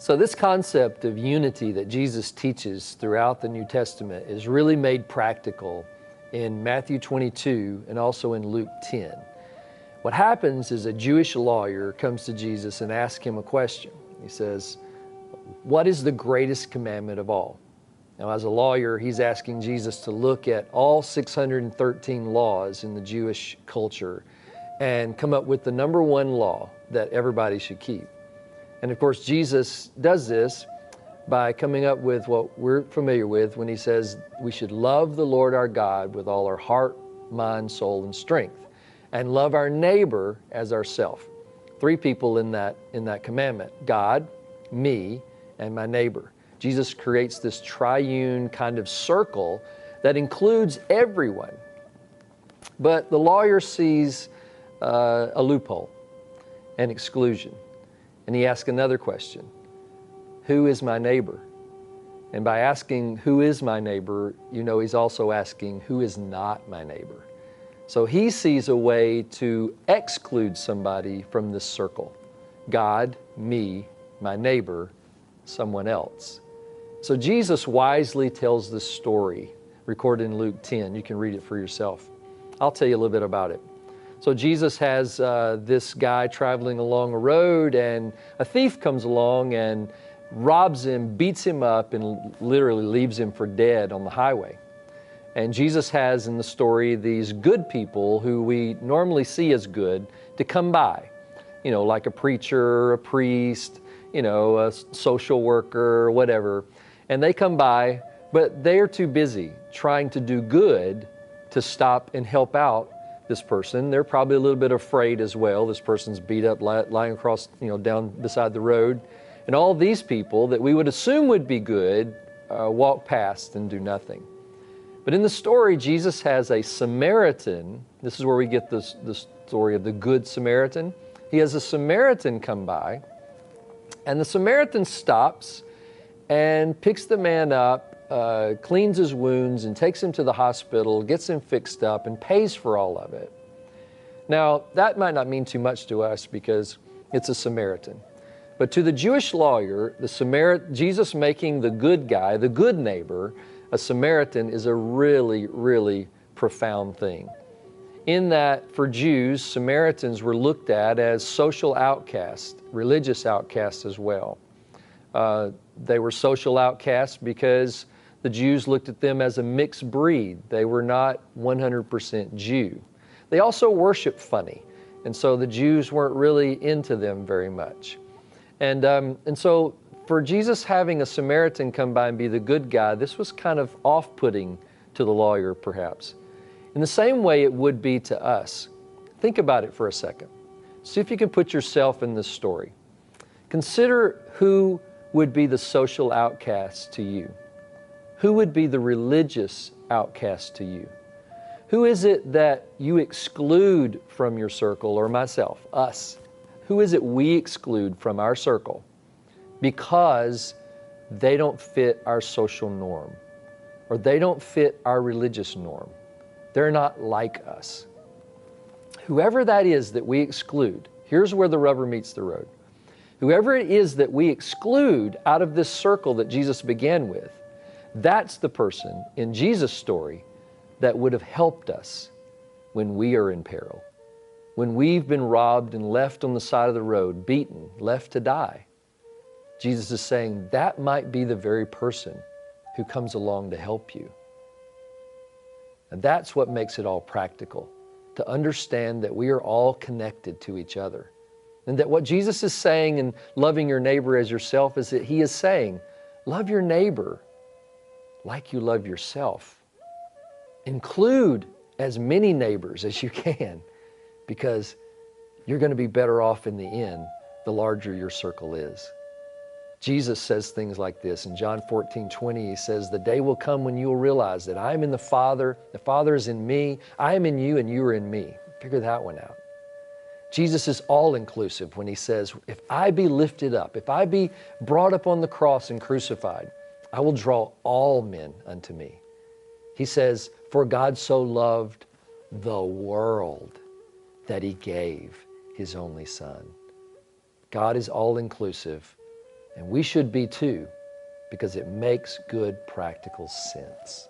So this concept of unity that Jesus teaches throughout the New Testament is really made practical in Matthew 22 and also in Luke 10. What happens is a Jewish lawyer comes to Jesus and asks him a question. He says, "What is the greatest commandment of all?" Now, as a lawyer, he's asking Jesus to look at all 613 laws in the Jewish culture and come up with the number one law that everybody should keep. And of course, Jesus does this by coming up with what we're familiar with when he says we should love the Lord our God with all our heart, mind, soul, and strength, and love our neighbor as ourself. Three people in that commandment: God, me, and my neighbor. Jesus creates this triune kind of circle that includes everyone. But the lawyer sees a loophole, an exclusion. And he asks another question: who is my neighbor? And by asking who is my neighbor, you know he's also asking who is not my neighbor. So he sees a way to exclude somebody from this circle: God, me, my neighbor, someone else. So Jesus wisely tells this story recorded in Luke 10. You can read it for yourself. I'll tell you a little bit about it. So Jesus has this guy traveling along a road, and a thief comes along and robs him, beats him up, and literally leaves him for dead on the highway. And Jesus has in the story these good people who we normally see as good to come by, you know, like a preacher, a priest, you know, a social worker, whatever. And they come by, but they are too busy trying to do good to stop and help out this person. They're probably a little bit afraid as well. This person's beat up, lying across, you know, down beside the road. And all these people that we would assume would be good walk past and do nothing. But in the story, Jesus has a Samaritan. This is where we get the story of the Good Samaritan. He has a Samaritan come by, and the Samaritan stops and picks the man up, cleans his wounds, and takes him to the hospital, gets him fixed up, and pays for all of it. Now, that might not mean too much to us because it's a Samaritan. But to the Jewish lawyer, Jesus making the good guy, the good neighbor, a Samaritan, is a really, really profound thing. In that, for Jews, Samaritans were looked at as social outcasts, religious outcasts as well. They were social outcasts because the Jews looked at them as a mixed breed. They were not 100% Jew. They also worshiped funny, and so the Jews weren't really into them very much. And so for Jesus having a Samaritan come by and be the good guy, this was kind of off-putting to the lawyer, perhaps. In the same way it would be to us. Think about it for a second. See if you can put yourself in this story. Consider who would be the social outcast to you. Who would be the religious outcast to you? Who is it that you exclude from your circle, or myself, us? Who is it we exclude from our circle because they don't fit our social norm, or they don't fit our religious norm? They're not like us. Whoever that is that we exclude, here's where the rubber meets the road. Whoever it is that we exclude out of this circle that Jesus began with, that's the person in Jesus' story that would have helped us when we are in peril, when we've been robbed and left on the side of the road, beaten, left to die. Jesus is saying that might be the very person who comes along to help you. And that's what makes it all practical, to understand that we are all connected to each other. And that what Jesus is saying in loving your neighbor as yourself is that He is saying, love your neighbor like you love yourself. Include as many neighbors as you can, because you're going to be better off in the end the larger your circle is. Jesus says things like this in John 14:20. He says, the day will come when you will realize that I am in the Father is in me, I am in you, and you are in me. Figure that one out. Jesus is all-inclusive when He says, if I be lifted up, if I be brought up on the cross and crucified, I will draw all men unto me. He says, for God so loved the world that He gave His only Son. God is all-inclusive, And we should be too, because it makes good practical sense.